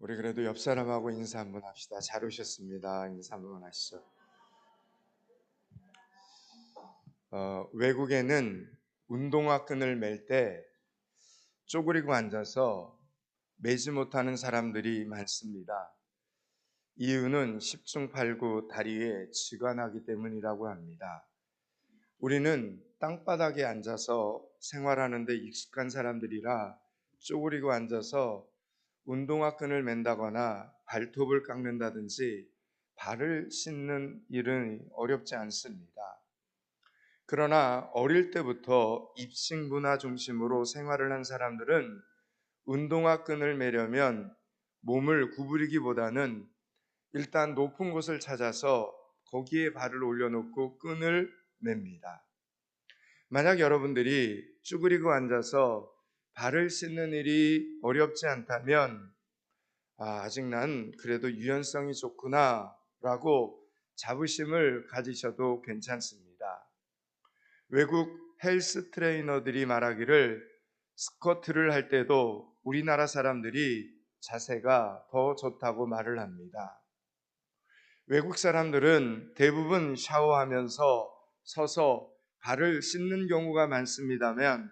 우리 그래도 옆 사람하고 인사 한번 합시다. 잘 오셨습니다. 인사 한번 하시죠. 외국에는 운동화 끈을 맬 때 쪼그리고 앉아서 매지 못하는 사람들이 많습니다. 이유는 10중 8구 다리에 쥐가 나기 때문이라고 합니다. 우리는 땅바닥에 앉아서 생활하는 데 익숙한 사람들이라 쪼그리고 앉아서 운동화 끈을 맨다거나 발톱을 깎는다든지 발을 씻는 일은 어렵지 않습니다. 그러나 어릴 때부터 입식 문화 중심으로 생활을 한 사람들은 운동화 끈을 매려면 몸을 구부리기보다는 일단 높은 곳을 찾아서 거기에 발을 올려놓고 끈을 맵니다. 만약 여러분들이 쭈그리고 앉아서 발을 씻는 일이 어렵지 않다면 아직 난 그래도 유연성이 좋구나 라고 자부심을 가지셔도 괜찮습니다. 외국 헬스 트레이너들이 말하기를 스쿼트를 할 때도 우리나라 사람들이 자세가 더 좋다고 말을 합니다. 외국 사람들은 대부분 샤워하면서 서서 발을 씻는 경우가 많습니다만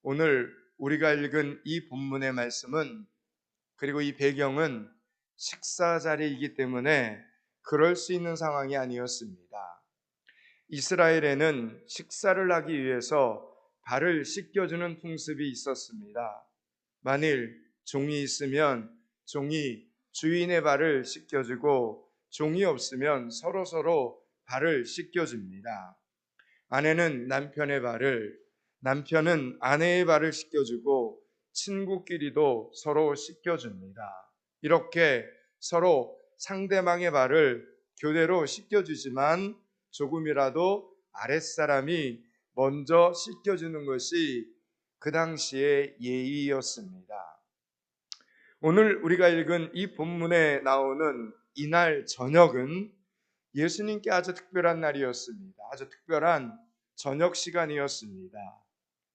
오늘 우리가 읽은 이 본문의 말씀은 그리고 이 배경은 식사 자리이기 때문에 그럴 수 있는 상황이 아니었습니다. 이스라엘에는 식사를 하기 위해서 발을 씻겨주는 풍습이 있었습니다. 만일 종이 있으면 종이 주인의 발을 씻겨주고 종이 없으면 서로 발을 씻겨줍니다. 아내는 남편의 발을, 남편은 아내의 발을 씻겨주고 친구끼리도 서로 씻겨줍니다. 이렇게 서로 상대방의 발을 교대로 씻겨주지만 조금이라도 아랫사람이 먼저 씻겨주는 것이 그 당시의 예의였습니다. 오늘 우리가 읽은 이 본문에 나오는 이날 저녁은 예수님께 아주 특별한 날이었습니다. 아주 특별한 저녁 시간이었습니다.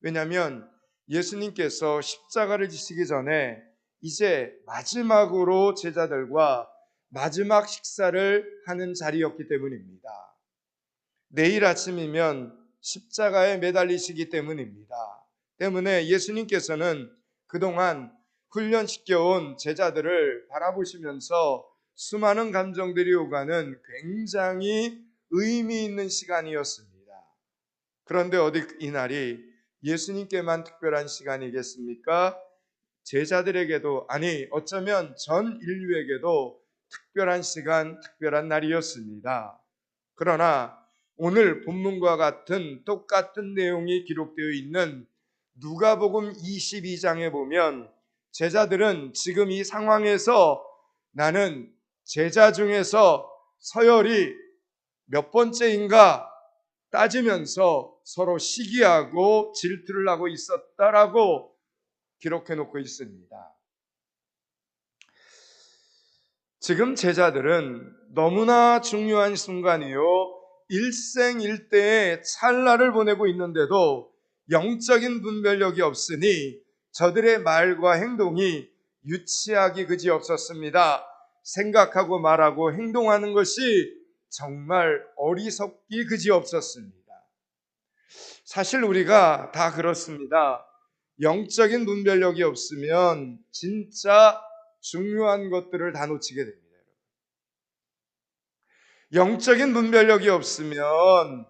왜냐하면 예수님께서 십자가를 지시기 전에 이제 마지막으로 제자들과 마지막 식사를 하는 자리였기 때문입니다. 내일 아침이면 십자가에 매달리시기 때문입니다. 때문에 예수님께서는 그동안 훈련시켜온 제자들을 바라보시면서 수많은 감정들이 오가는 굉장히 의미 있는 시간이었습니다. 그런데 어디 이날이 예수님께만 특별한 시간이겠습니까? 제자들에게도, 아니 어쩌면 전 인류에게도 특별한 시간, 특별한 날이었습니다. 그러나 오늘 본문과 같은 똑같은 내용이 기록되어 있는 누가복음 22장에 보면 제자들은 지금 이 상황에서 나는 제자 중에서 서열이 몇 번째인가 따지면서 서로 시기하고 질투를 하고 있었다라고 기록해 놓고 있습니다. 지금 제자들은 너무나 중요한 순간이요, 일생일대의 찰나를 보내고 있는데도 영적인 분별력이 없으니 저들의 말과 행동이 유치하기 그지없었습니다. 생각하고 말하고 행동하는 것이 정말 어리석기 그지없었습니다. 사실 우리가 다 그렇습니다. 영적인 분별력이 없으면 진짜 중요한 것들을 다 놓치게 됩니다. 영적인 분별력이 없으면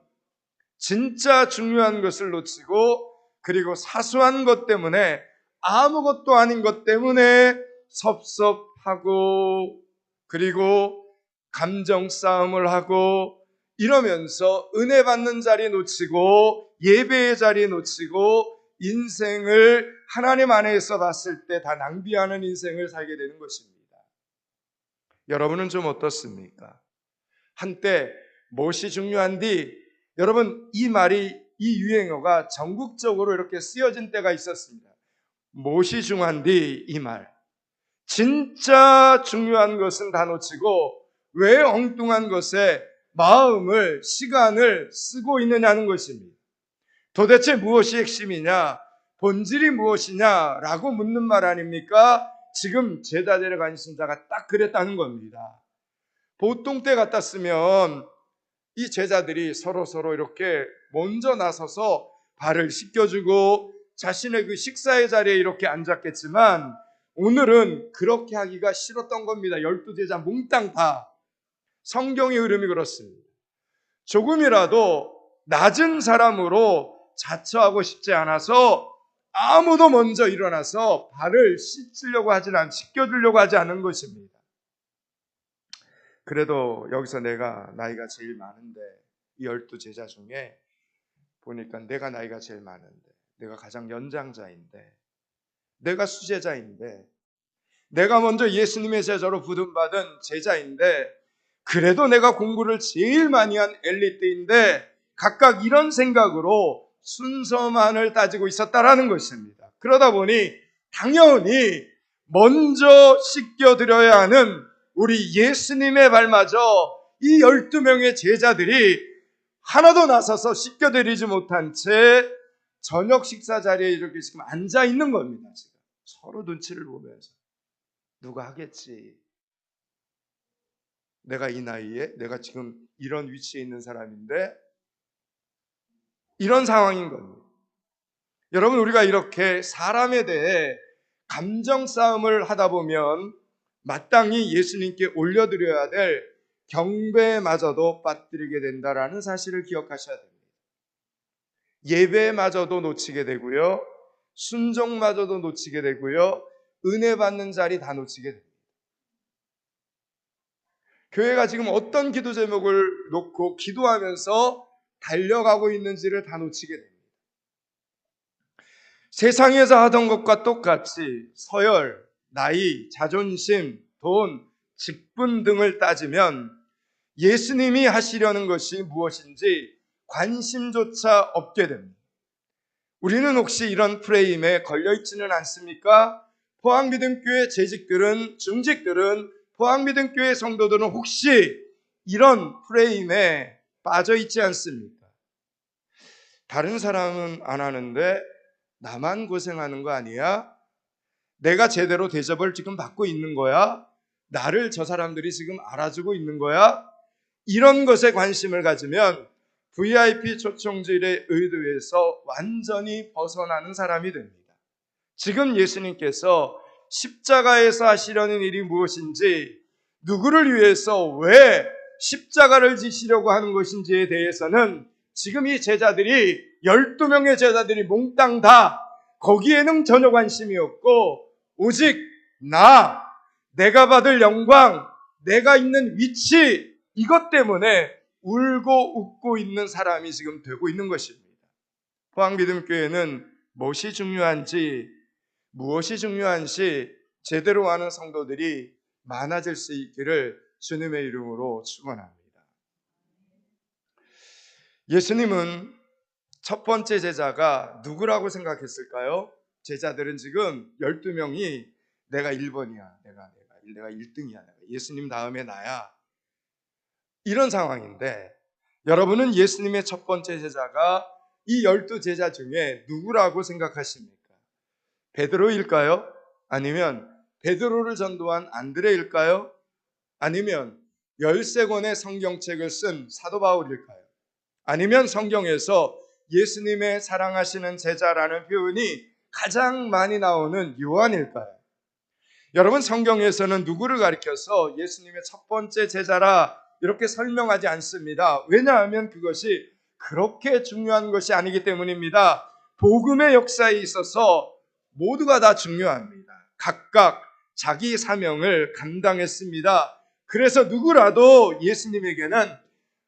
진짜 중요한 것을 놓치고, 그리고 사소한 것 때문에, 아무것도 아닌 것 때문에 섭섭하고, 그리고 감정 싸움을 하고 이러면서 은혜 받는 자리 놓치고 예배의 자리 놓치고 인생을 하나님 안에서 봤을 때 다 낭비하는 인생을 살게 되는 것입니다. 여러분은 좀 어떻습니까? 한때 무엇이 중요한디, 여러분 이 말이, 이 유행어가 전국적으로 이렇게 쓰여진 때가 있었습니다. 무엇이 중요한디, 이 말. 진짜 중요한 것은 다 놓치고 왜 엉뚱한 것에 마음을, 시간을 쓰고 있느냐는 것입니다. 도대체 무엇이 핵심이냐, 본질이 무엇이냐라고 묻는 말 아닙니까? 지금 제자 데려간 신자가 딱 그랬다는 겁니다. 보통 때 같았으면 이 제자들이 서로 이렇게 먼저 나서서 발을 씻겨주고 자신의 그 식사의 자리에 이렇게 앉았겠지만 오늘은 그렇게 하기가 싫었던 겁니다. 12제자 몽땅 다. 성경의 흐름이 그렇습니다. 조금이라도 낮은 사람으로 자처하고 싶지 않아서 아무도 먼저 일어나서 발을 씻겨주려고 하지 않은 것입니다. 그래도 여기서 내가 나이가 제일 많은데 이 12제자 중에 보니까 내가 나이가 제일 많은데 내가 가장 연장자인데 내가 수제자인데 내가 먼저 예수님의 제자로 부름받은 제자인데 그래도 내가 공부를 제일 많이 한 엘리트인데 각각 이런 생각으로 순서만을 따지고 있었다라는 것입니다. 그러다 보니 당연히 먼저 씻겨드려야 하는 우리 예수님의 발마저 이 12명의 제자들이 하나도 나서서 씻겨드리지 못한 채 저녁 식사 자리에 이렇게 지금 앉아 있는 겁니다. 지금 서로 눈치를 보면서 누가 하겠지. 내가 이 나이에 내가 지금 이런 위치에 있는 사람인데 이런 상황인 겁니다. 여러분, 우리가 이렇게 사람에 대해 감정 싸움을 하다 보면 마땅히 예수님께 올려드려야 될 경배마저도 빠뜨리게 된다라는 사실을 기억하셔야 됩니다. 예배마저도 놓치게 되고요, 순종마저도 놓치게 되고요, 은혜 받는 자리 다 놓치게 됩니다. 교회가 지금 어떤 기도 제목을 놓고 기도하면서 달려가고 있는지를 다 놓치게 됩니다. 세상에서 하던 것과 똑같이 서열, 나이, 자존심, 돈, 직분 등을 따지면 예수님이 하시려는 것이 무엇인지 관심조차 없게 됩니다. 우리는 혹시 이런 프레임에 걸려있지는 않습니까? 포항믿음교회 재직들은, 중직들은, 포항믿음교회 성도들은 혹시 이런 프레임에 빠져있지 않습니까? 다른 사람은 안 하는데 나만 고생하는 거 아니야? 내가 제대로 대접을 지금 받고 있는 거야? 나를 저 사람들이 지금 알아주고 있는 거야? 이런 것에 관심을 가지면 VIP 초청질의 의도에서 완전히 벗어나는 사람이 됩니다. 지금 예수님께서 십자가에서 하시려는 일이 무엇인지, 누구를 위해서 왜 십자가를 지시려고 하는 것인지에 대해서는 지금 이 제자들이 12명의 제자들이 몽땅 다 거기에는 전혀 관심이 없고 오직 내가 받을 영광, 내가 있는 위치, 이것 때문에 울고 웃고 있는 사람이 지금 되고 있는 것입니다. 포항믿음교회는 무엇이 중요한지 제대로 아는 성도들이 많아질 수 있기를 주님의 이름으로 축원합니다. 예수님은 첫 번째 제자가 누구라고 생각했을까요? 제자들은 지금 12명이 내가 1번이야, 내가 1등이야, 예수님 다음에 나야, 이런 상황인데, 여러분은 예수님의 첫 번째 제자가 이 12제자 중에 누구라고 생각하십니까? 베드로일까요? 아니면 베드로를 전도한 안드레일까요? 아니면 13권의 성경책을 쓴 사도 바울일까요? 아니면 성경에서 예수님의 사랑하시는 제자라는 표현이 가장 많이 나오는 요한일까요? 여러분, 성경에서는 누구를 가리켜서 예수님의 첫 번째 제자라 이렇게 설명하지 않습니다. 왜냐하면 그것이 그렇게 중요한 것이 아니기 때문입니다. 복음의 역사에 있어서 모두가 다 중요합니다. 각각 자기 사명을 감당했습니다. 그래서 누구라도 예수님에게는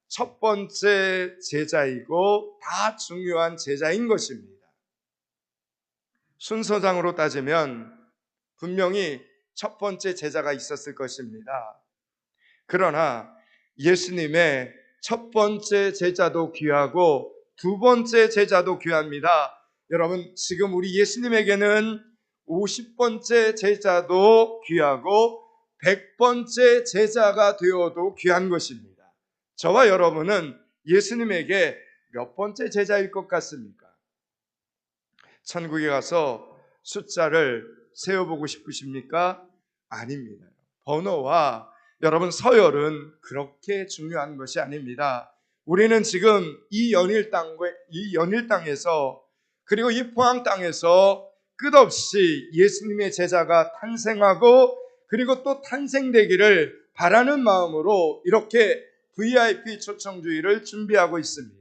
첫 번째 제자이고 다 중요한 제자인 것입니다. 순서상으로 따지면 분명히 첫 번째 제자가 있었을 것입니다. 그러나 예수님의 첫 번째 제자도 귀하고 두 번째 제자도 귀합니다. 여러분, 지금 우리 예수님에게는 50번째 제자도 귀하고 100번째 제자가 되어도 귀한 것입니다. 저와 여러분은 예수님에게 몇 번째 제자일 것 같습니까? 천국에 가서 숫자를 세워보고 싶으십니까? 아닙니다. 번호와 여러분 서열은 그렇게 중요한 것이 아닙니다. 우리는 지금 이 연일 땅에서 그리고 이 포항 땅에서 끝없이 예수님의 제자가 탄생하고 그리고 또 탄생되기를 바라는 마음으로 이렇게 VIP 초청주의를 준비하고 있습니다.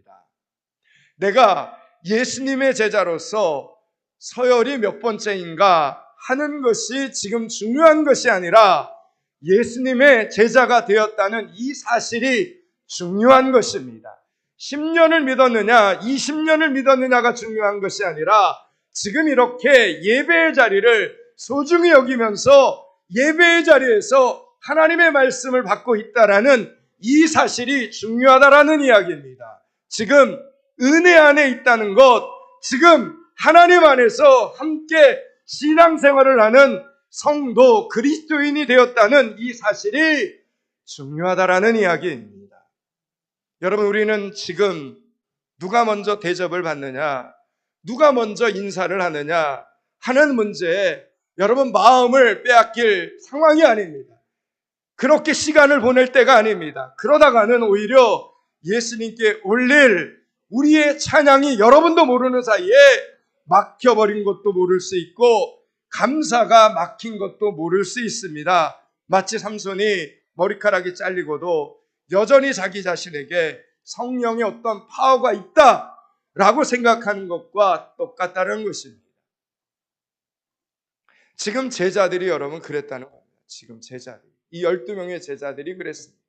내가 예수님의 제자로서 서열이 몇 번째인가 하는 것이 지금 중요한 것이 아니라 예수님의 제자가 되었다는 이 사실이 중요한 것입니다. 10년을 믿었느냐 20년을 믿었느냐가 중요한 것이 아니라 지금 이렇게 예배의 자리를 소중히 여기면서 예배의 자리에서 하나님의 말씀을 받고 있다라는 이 사실이 중요하다라는 이야기입니다. 지금 은혜 안에 있다는 것, 지금 하나님 안에서 함께 신앙생활을 하는 성도 그리스도인이 되었다는 이 사실이 중요하다라는 이야기입니다. 여러분, 우리는 지금 누가 먼저 대접을 받느냐, 누가 먼저 인사를 하느냐 하는 문제에 여러분 마음을 빼앗길 상황이 아닙니다. 그렇게 시간을 보낼 때가 아닙니다. 그러다가는 오히려 예수님께 올릴 우리의 찬양이 여러분도 모르는 사이에 막혀버린 것도 모를 수 있고 감사가 막힌 것도 모를 수 있습니다. 마치 삼손이 머리카락이 잘리고도 여전히 자기 자신에게 성령의 어떤 파워가 있다라고 생각하는 것과 똑같다는 것입니다. 지금 제자들이 여러분 그랬다는 겁니다. 지금 제자들이. 이 12명의 제자들이 그랬습니다.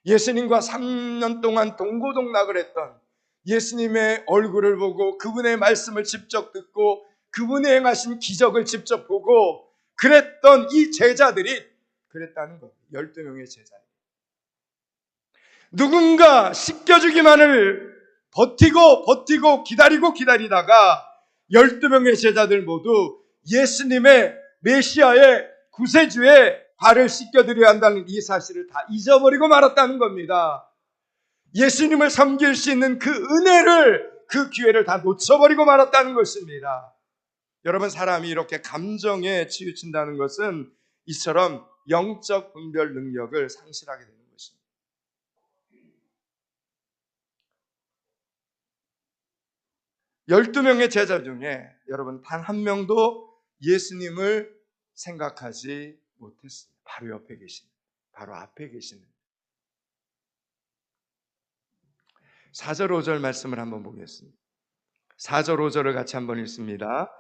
예수님과 3년 동안 동고동락을 했던 예수님의 얼굴을 보고 그분의 말씀을 직접 듣고 그분이 행하신 기적을 직접 보고 그랬던 이 제자들이 그랬다는 겁니다. 12명의 제자들. 누군가 씻겨주기만을 버티고 기다리다가 12명의 제자들 모두 예수님의 메시아의 구세주의 발을 씻겨드려야 한다는 이 사실을 다 잊어버리고 말았다는 겁니다. 예수님을 섬길 수 있는 그 은혜를, 그 기회를 다 놓쳐버리고 말았다는 것입니다. 여러분, 사람이 이렇게 감정에 치우친다는 것은 이처럼 영적 분별 능력을 상실하게 되는 것입니다. 열두 명의 제자 중에 여러분 단 한 명도 예수님을 생각하지 못했습니다. 바로 옆에 계시는, 바로 앞에 계시는 4절 5절 말씀을 한번 보겠습니다. 4절 5절을 같이 한번 읽습니다.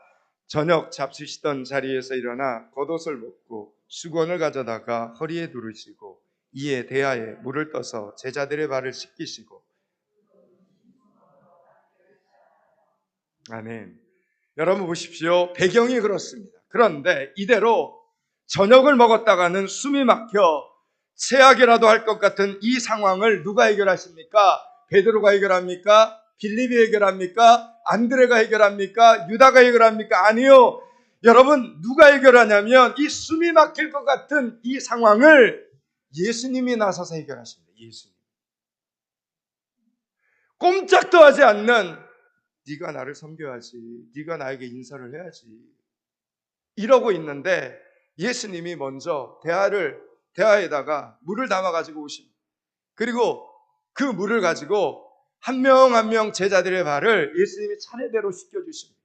저녁 잡수시던 자리에서 일어나 겉옷을 벗고 수건을 가져다가 허리에 두르시고 이에 대야에 물을 떠서 제자들의 발을 씻기시고. 아멘. 여러분 보십시오. 배경이 그렇습니다. 그런데 이대로 저녁을 먹었다가는 숨이 막혀 체하게라도 할 것 같은 이 상황을 누가 해결하십니까? 베드로가 해결합니까? 빌립이 해결합니까? 안드레가 해결합니까? 유다가 해결합니까? 아니요. 여러분, 누가 해결하냐면 이 숨이 막힐 것 같은 이 상황을 예수님이 나서서 해결하십니다. 예수님. 꼼짝도 하지 않는, 네가 나를 섬겨야지, 네가 나에게 인사를 해야지 이러고 있는데 예수님이 먼저 대야에다가 물을 담아가지고 오십니다. 그리고 그 물을 가지고 한 명 한 명 제자들의 발을 예수님이 차례대로 씻겨주십니다.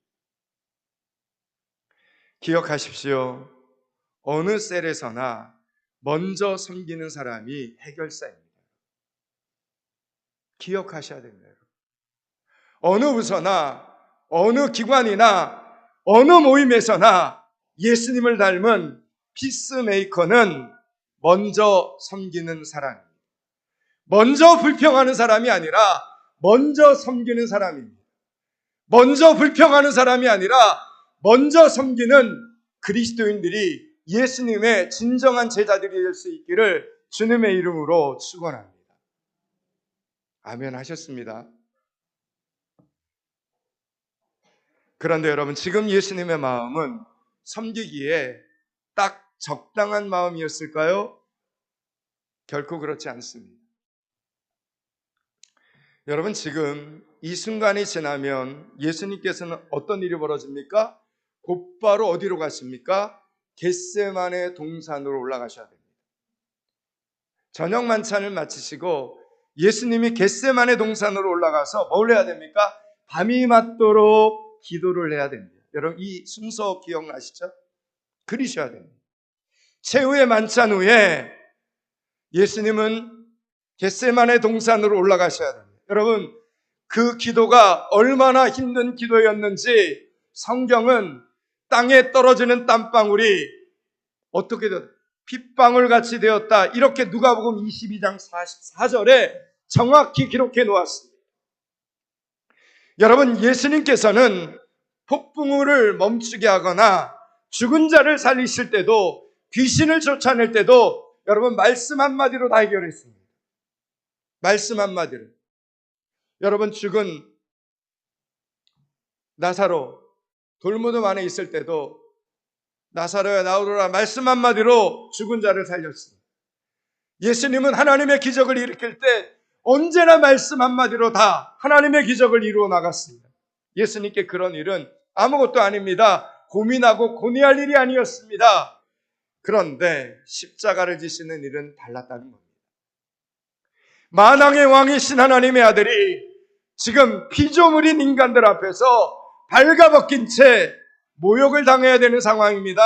기억하십시오. 어느 셀에서나 먼저 섬기는 사람이 해결사입니다. 기억하셔야 됩니다. 어느 부서나 어느 기관이나 어느 모임에서나 예수님을 닮은 피스메이커는 먼저 섬기는 사람입니다. 먼저 불평하는 사람이 아니라 먼저 섬기는 사람입니다. 먼저 불평하는 사람이 아니라 먼저 섬기는 그리스도인들이 예수님의 진정한 제자들이 될 수 있기를 주님의 이름으로 축원합니다. 아멘 하셨습니다. 그런데 여러분, 지금 예수님의 마음은 섬기기에 딱 적당한 마음이었을까요? 결코 그렇지 않습니다. 여러분, 지금 이 순간이 지나면 예수님께서는 어떤 일이 벌어집니까? 곧바로 어디로 가십니까? 겟세마네 동산으로 올라가셔야 됩니다. 저녁 만찬을 마치시고 예수님이 겟세마네 동산으로 올라가서 뭘 해야 됩니까? 밤이 맞도록 기도를 해야 됩니다. 여러분 이 순서 기억나시죠? 그리셔야 됩니다. 최후의 만찬 후에 예수님은 겟세마네 동산으로 올라가셔야 됩니다. 여러분 그 기도가 얼마나 힘든 기도였는지 성경은 땅에 떨어지는 땀방울이 어떻게 되었다? 핏방울 같이 되었다. 이렇게 누가복음 22장 44절에 정확히 기록해 놓았습니다. 여러분 예수님께서는 폭풍우를 멈추게 하거나 죽은 자를 살리실 때도 귀신을 쫓아낼 때도 여러분 말씀 한마디로 다 해결했습니다. 말씀 한마디로. 여러분 죽은 나사로 돌무덤 안에 있을 때도 나사로야 나오너라 말씀 한마디로 죽은 자를 살렸습니다. 예수님은 하나님의 기적을 일으킬 때 언제나 말씀 한마디로 다 하나님의 기적을 이루어 나갔습니다. 예수님께 그런 일은 아무것도 아닙니다. 고민하고 고뇌할 일이 아니었습니다. 그런데 십자가를 지시는 일은 달랐다는 겁니다. 만왕의 왕이신 하나님의 아들이 지금 피조물인 인간들 앞에서 발가벗긴 채 모욕을 당해야 되는 상황입니다.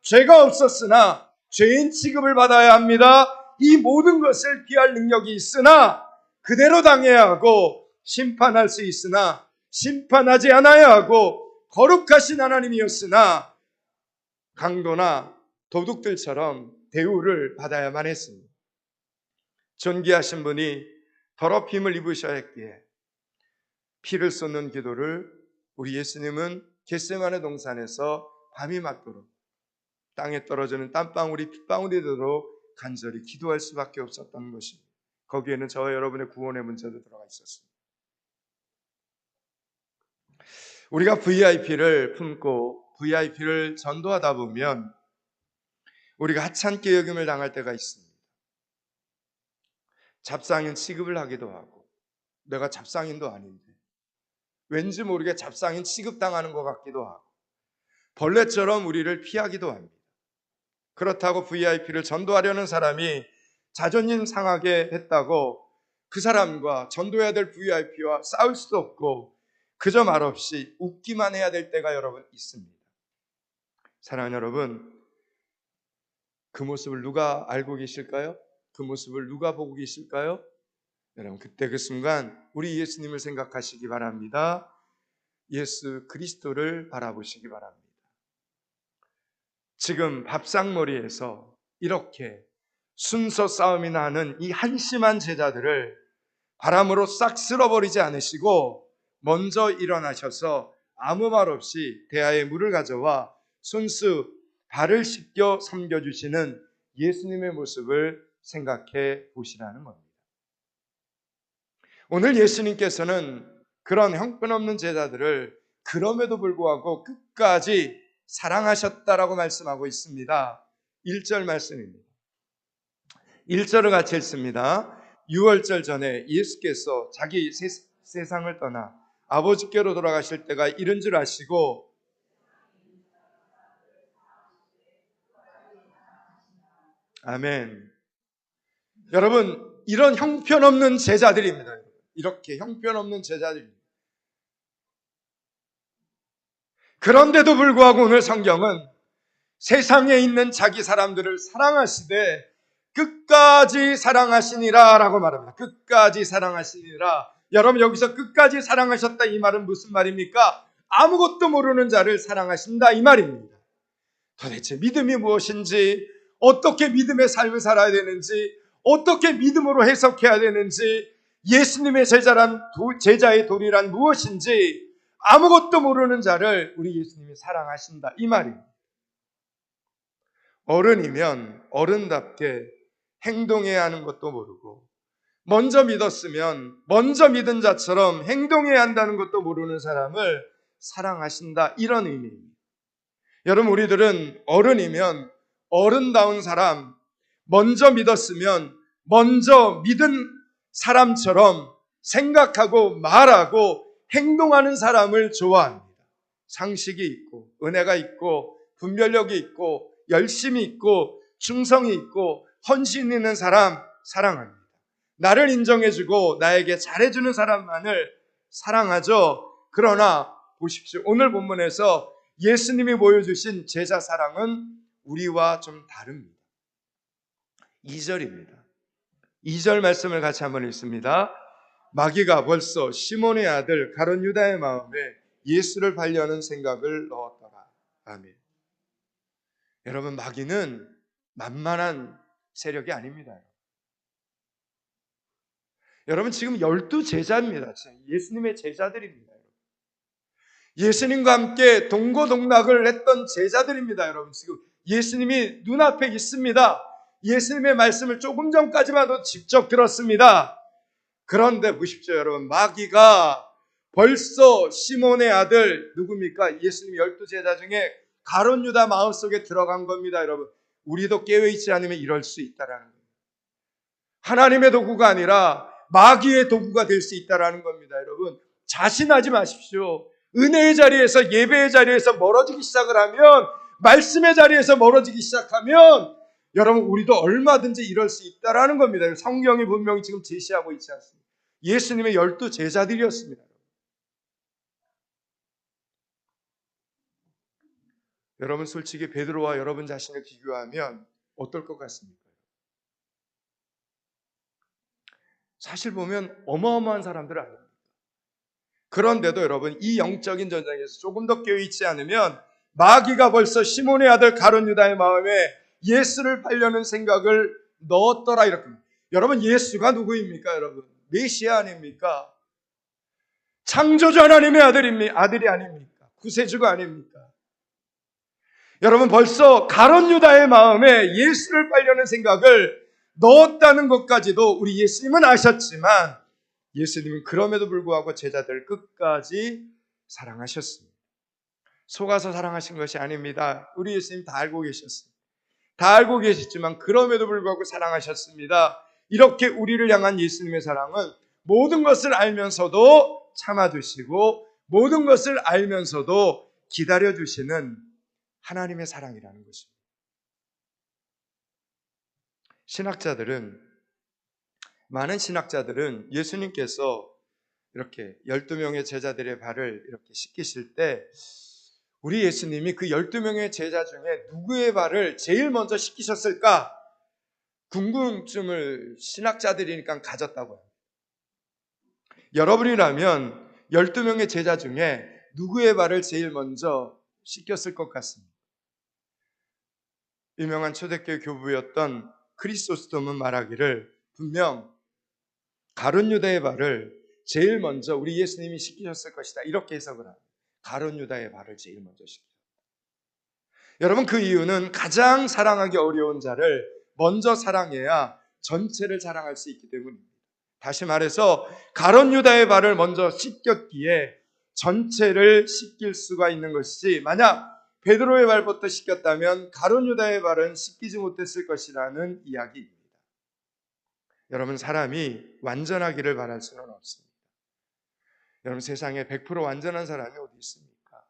죄가 없었으나 죄인 취급을 받아야 합니다. 이 모든 것을 피할 능력이 있으나 그대로 당해야 하고 심판할 수 있으나 심판하지 않아야 하고 거룩하신 하나님이었으나 강도나 도둑들처럼 대우를 받아야만 했습니다. 존귀하신 분이 더럽힘을 입으셔야 했기에 피를 쏟는 기도를 우리 예수님은 겟세마네 동산에서 밤이 맞도록 땅에 떨어지는 땀방울이 핏방울이 되도록 간절히 기도할 수밖에 없었던 것입니다. 거기에는 저와 여러분의 구원의 문제도 들어가 있었습니다. 우리가 VIP를 품고 VIP를 전도하다 보면 우리가 하찮게 여김을 당할 때가 있습니다. 잡상인 취급을 하기도 하고 내가 잡상인도 아닌데 왠지 모르게 잡상인 취급당하는 것 같기도 하고 벌레처럼 우리를 피하기도 합니다. 그렇다고 VIP를 전도하려는 사람이 자존심 상하게 했다고 그 사람과 전도해야 될 VIP와 싸울 수도 없고 그저 말없이 웃기만 해야 될 때가 여러분 있습니다. 사랑하는 여러분, 그 모습을 누가 알고 계실까요? 그 모습을 누가 보고 계실까요? 여러분 그때 그 순간 우리 예수님을 생각하시기 바랍니다. 예수 그리스도를 바라보시기 바랍니다. 지금 밥상머리에서 이렇게 순서 싸움이나 하는 이 한심한 제자들을 바람으로 싹 쓸어버리지 않으시고 먼저 일어나셔서 아무 말 없이 대야에 물을 가져와 손수 발을 씻겨 섬겨주시는 예수님의 모습을 생각해 보시라는 겁니다. 오늘 예수님께서는 그런 형편없는 제자들을 그럼에도 불구하고 끝까지 사랑하셨다라고 말씀하고 있습니다. 1절 말씀입니다. 1절을 같이 읽습니다. 유월절 전에 예수께서 자기 세상을 떠나 아버지께로 돌아가실 때가 이른 줄 아시고 아멘. 여러분 이런 형편없는 제자들입니다. 이렇게 형편없는 제자들입니다. 그런데도 불구하고 오늘 성경은 세상에 있는 자기 사람들을 사랑하시되 끝까지 사랑하시니라 라고 말합니다. 끝까지 사랑하시니라. 여러분 여기서 끝까지 사랑하셨다 이 말은 무슨 말입니까? 아무것도 모르는 자를 사랑하신다 이 말입니다. 도대체 믿음이 무엇인지, 어떻게 믿음의 삶을 살아야 되는지, 어떻게 믿음으로 해석해야 되는지, 예수님의 제자의 도리란 무엇인지 아무것도 모르는 자를 우리 예수님이 사랑하신다 이 말입니다. 어른이면 어른답게 행동해야 하는 것도 모르고 먼저 믿었으면 먼저 믿은 자처럼 행동해야 한다는 것도 모르는 사람을 사랑하신다 이런 의미입니다. 여러분 우리들은 어른이면 어른다운 사람, 먼저 믿었으면 먼저 믿은 사람처럼 생각하고 말하고 행동하는 사람을 좋아합니다. 상식이 있고 은혜가 있고 분별력이 있고 열심이 있고 충성이 있고 헌신 있는 사람 사랑합니다. 나를 인정해주고 나에게 잘해주는 사람만을 사랑하죠. 그러나 보십시오. 오늘 본문에서 예수님이 보여주신 제자 사랑은 우리와 좀 다릅니다. 2절입니다. 2절 말씀을 같이 한번 읽습니다. 마귀가 벌써 시몬의 아들 가룟 유다의 마음에 예수를 팔려는 생각을 넣었더라. 아멘. 여러분, 마귀는 만만한 세력이 아닙니다. 여러분, 지금 12제자입니다. 예수님의 제자들입니다. 예수님과 함께 동고동락을 했던 제자들입니다. 여러분, 지금 예수님이 눈앞에 있습니다. 예수님의 말씀을 조금 전까지만도 직접 들었습니다. 그런데 보십시오, 여러분. 마귀가 벌써 시몬의 아들 누굽니까? 예수님 12제자 중에 가룟 유다 마음속에 들어간 겁니다. 여러분, 우리도 깨어있지 않으면 이럴 수 있다라는 거예요. 하나님의 도구가 아니라 마귀의 도구가 될 수 있다라는 겁니다. 여러분, 자신하지 마십시오. 은혜의 자리에서, 예배의 자리에서 멀어지기 시작을 하면, 말씀의 자리에서 멀어지기 시작하면 여러분, 우리도 얼마든지 이럴 수 있다라는 겁니다. 성경이 분명히 지금 제시하고 있지 않습니까? 예수님의 12제자들이었습니다. 여러분, 솔직히 베드로와 여러분 자신을 비교하면 어떨 것 같습니까? 사실 보면 어마어마한 사람들 아닙니까? 그런데도 여러분, 이 영적인 전쟁에서 조금 더 깨어있지 않으면 마귀가 벌써 시몬의 아들 가룟 유다의 마음에 예수를 팔려는 생각을 넣었더라, 이렇게. 여러분, 예수가 누구입니까? 여러분, 메시아 아닙니까? 창조주 하나님의 아들이 아닙니까? 구세주가 아닙니까? 여러분, 벌써 가룟 유다의 마음에 예수를 팔려는 생각을 넣었다는 것까지도 우리 예수님은 아셨지만, 예수님은 그럼에도 불구하고 제자들을 끝까지 사랑하셨습니다. 속아서 사랑하신 것이 아닙니다. 우리 예수님 다 알고 계셨습니다. 다 알고 계셨지만 그럼에도 불구하고 사랑하셨습니다. 이렇게 우리를 향한 예수님의 사랑은 모든 것을 알면서도 참아주시고 모든 것을 알면서도 기다려주시는 하나님의 사랑이라는 것입니다. 많은 신학자들은 예수님께서 이렇게 12명의 제자들의 발을 이렇게 씻기실 때 우리 예수님이 그 12명의 제자 중에 누구의 발을 제일 먼저 씻기셨을까? 궁금증을 신학자들이니까 가졌다고요. 여러분이라면 12명의 제자 중에 누구의 발을 제일 먼저 씻겼을 것 같습니다. 유명한 초대교회 교부였던 크리소스톰은 말하기를 분명 가룟 유다의 발을 제일 먼저 우리 예수님이 씻기셨을 것이다, 이렇게 해석을 합니다. 가룟 유다의 발을 제일 먼저 씻겼다. 여러분, 그 이유는 가장 사랑하기 어려운 자를 먼저 사랑해야 전체를 사랑할 수 있기 때문입니다. 다시 말해서 가룟 유다의 발을 먼저 씻겼기에 전체를 씻길 수가 있는 것이지, 만약 베드로의 발부터 씻겼다면 가룟 유다의 발은 씻기지 못했을 것이라는 이야기입니다. 여러분, 사람이 완전하기를 바랄 수는 없습니다. 여러분, 세상에 100% 완전한 사람이 어디 있습니까?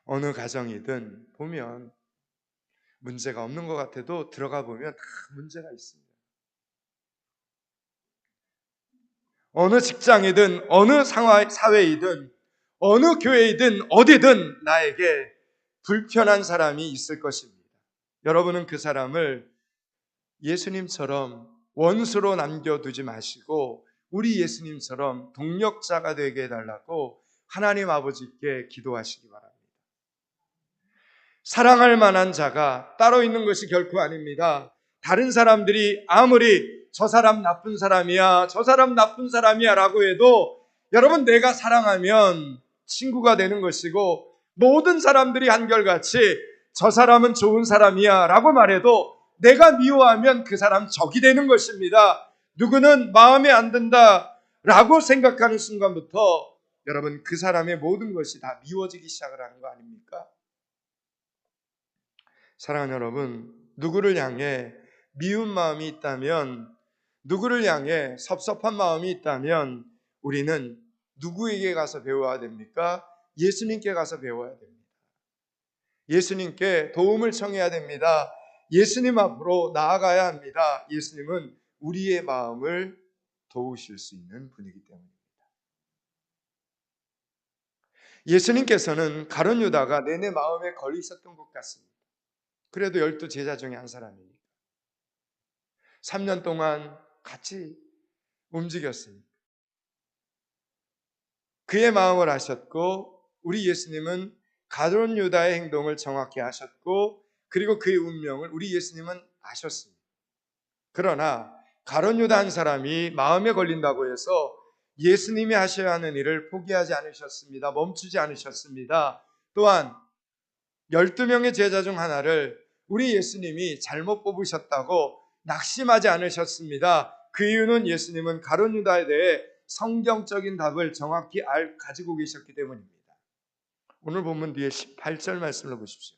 어느 가정이든 보면 문제가 없는 것 같아도 들어가 보면 다 문제가 있습니다. 어느 직장이든 어느 사회이든 어느 교회이든 어디든 나에게 불편한 사람이 있을 것입니다. 여러분은 그 사람을 예수님처럼 원수로 남겨두지 마시고 우리 예수님처럼 동력자가 되게 해달라고 하나님 아버지께 기도하시기 바랍니다. 사랑할 만한 자가 따로 있는 것이 결코 아닙니다. 다른 사람들이 아무리 저 사람 나쁜 사람이야, 저 사람 나쁜 사람이야 라고 해도 여러분, 내가 사랑하면 친구가 되는 것이고, 모든 사람들이 한결같이 저 사람은 좋은 사람이야 라고 말해도 내가 미워하면 그 사람 적이 되는 것입니다. 누구는 마음에 안 든다 라고 생각하는 순간부터 여러분, 그 사람의 모든 것이 다 미워지기 시작을 하는 거 아닙니까? 사랑하는 여러분, 누구를 향해 미운 마음이 있다면, 누구를 향해 섭섭한 마음이 있다면 우리는 누구에게 가서 배워야 됩니까? 예수님께 가서 배워야 됩니다. 예수님께 도움을 청해야 됩니다. 예수님 앞으로 나아가야 합니다. 예수님은 우리의 마음을 도우실 수 있는 분이기 때문입니다. 예수님께서는 가룟 유다가 내내 마음에 걸려 있었던 것 같습니다. 그래도 12 제자 중에 한 사람이니까 3년 동안 같이 움직였습니다. 그의 마음을 아셨고 우리 예수님은 가룟 유다의 행동을 정확히 아셨고 그리고 그의 운명을 우리 예수님은 아셨습니다. 그러나 가룟 유다 한 사람이 마음에 걸린다고 해서 예수님이 하셔야 하는 일을 포기하지 않으셨습니다. 멈추지 않으셨습니다. 또한 12명의 제자 중 하나를 우리 예수님이 잘못 뽑으셨다고 낙심하지 않으셨습니다. 그 이유는 예수님은 가룟 유다에 대해 성경적인 답을 정확히 가지고 계셨기 때문입니다. 오늘 본문 뒤에 18절 말씀을 보십시오.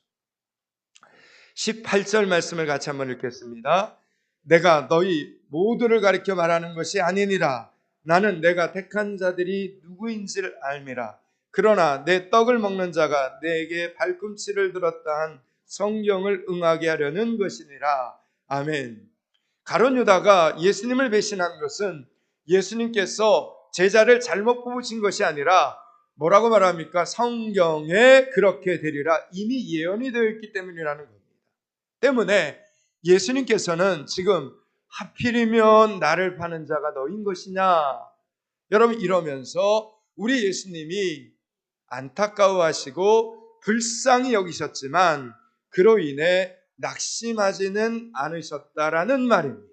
18절 말씀을 같이 한번 읽겠습니다. 내가 너희 모두를 가리켜 말하는 것이 아니니라. 나는 내가 택한 자들이 누구인지를 알미라. 그러나 내 떡을 먹는 자가 내게 발꿈치를 들었다 한 성경을 응하게 하려는 것이니라. 아멘. 가룟 유다가 예수님을 배신한 것은 예수님께서 제자를 잘못 뽑으신 것이 아니라 뭐라고 말합니까? 성경에 그렇게 되리라 이미 예언이 되어 있기 때문이라는 겁니다. 때문에 예수님께서는 지금 하필이면 나를 파는 자가 너인 것이냐? 여러분 이러면서 우리 예수님이 안타까워하시고 불쌍히 여기셨지만 그로 인해 낙심하지는 않으셨다라는 말입니다.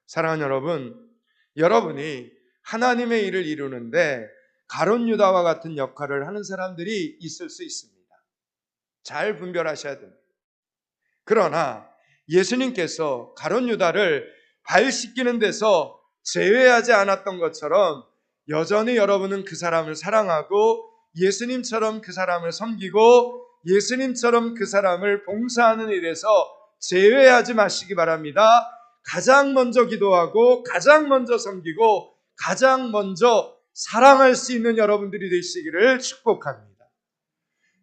사랑하는 여러분, 여러분이 하나님의 일을 이루는데 가룟 유다와 같은 역할을 하는 사람들이 있을 수 있습니다. 잘 분별하셔야 됩니다. 그러나 예수님께서 가룟 유다를 발 씻기는 데서 제외하지 않았던 것처럼 여전히 여러분은 그 사람을 사랑하고 예수님처럼 그 사람을 섬기고 예수님처럼 그 사람을 봉사하는 일에서 제외하지 마시기 바랍니다. 가장 먼저 기도하고 가장 먼저 섬기고 가장 먼저 사랑할 수 있는 여러분들이 되시기를 축복합니다.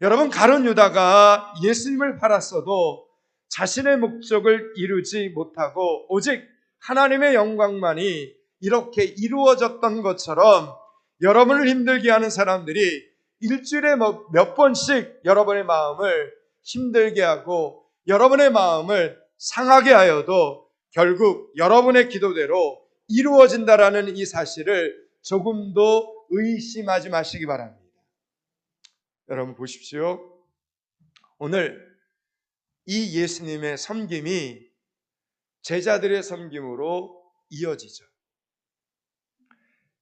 여러분 가룟 유다가 예수님을 팔았어도 자신의 목적을 이루지 못하고 오직 하나님의 영광만이 이렇게 이루어졌던 것처럼 여러분을 힘들게 하는 사람들이 일주일에 몇 번씩 여러분의 마음을 힘들게 하고 여러분의 마음을 상하게 하여도 결국 여러분의 기도대로 이루어진다라는 이 사실을 조금도 의심하지 마시기 바랍니다. 여러분 보십시오. 오늘 이 예수님의 섬김이 제자들의 섬김으로 이어지죠.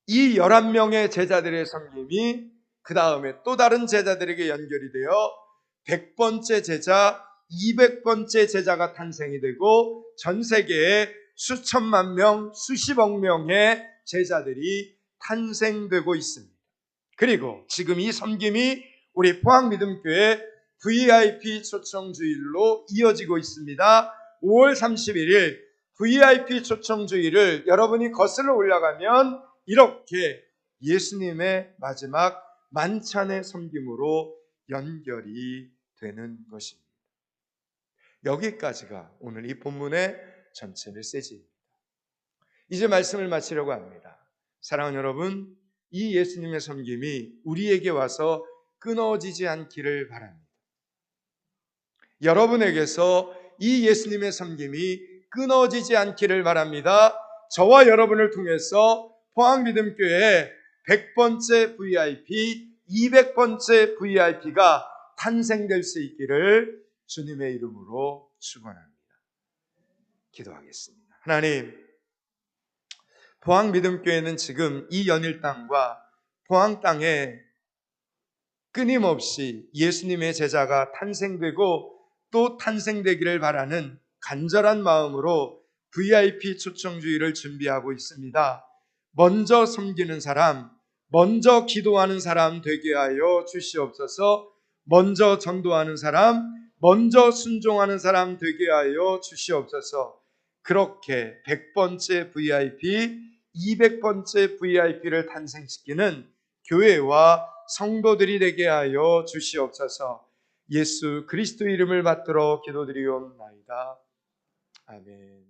이 11명의 제자들의 섬김이 그 다음에 또 다른 제자들에게 연결이 되어 100번째 제자, 200번째 제자가 탄생이 되고 전 세계에 수천만 명, 수십억 명의 제자들이 탄생되고 있습니다. 그리고 지금 이 섬김이 우리 포항믿음교회 VIP 초청주일로 이어지고 있습니다. 5월 31일 VIP 초청주일을 여러분이 거슬러 올라가면 이렇게 예수님의 마지막 만찬의 섬김으로 연결이 되는 것입니다. 여기까지가 오늘 이 본문의 전체 메시지입니다. 이제 말씀을 마치려고 합니다. 사랑하는 여러분, 이 예수님의 섬김이 우리에게 와서 끊어지지 않기를 바랍니다. 여러분에게서 이 예수님의 섬김이 끊어지지 않기를 바랍니다. 저와 여러분을 통해서 포항믿음교회 100번째 VIP, 200번째 VIP가 탄생될 수 있기를 주님의 이름으로 축원합니다. 기도하겠습니다. 하나님, 포항믿음교회는 지금 이 연일 땅과 포항 땅에 끊임없이 예수님의 제자가 탄생되고 또 탄생되기를 바라는 간절한 마음으로 VIP 초청주의를 준비하고 있습니다. 먼저 섬기는 사람, 먼저 기도하는 사람 되게 하여 주시옵소서. 먼저 전도하는 사람, 먼저 순종하는 사람 되게 하여 주시옵소서. 그렇게 100번째 VIP, 200번째 VIP를 탄생시키는 교회와 성도들이 되게 하여 주시옵소서. 예수 그리스도 이름을 받들어 기도드리옵나이다. 아멘.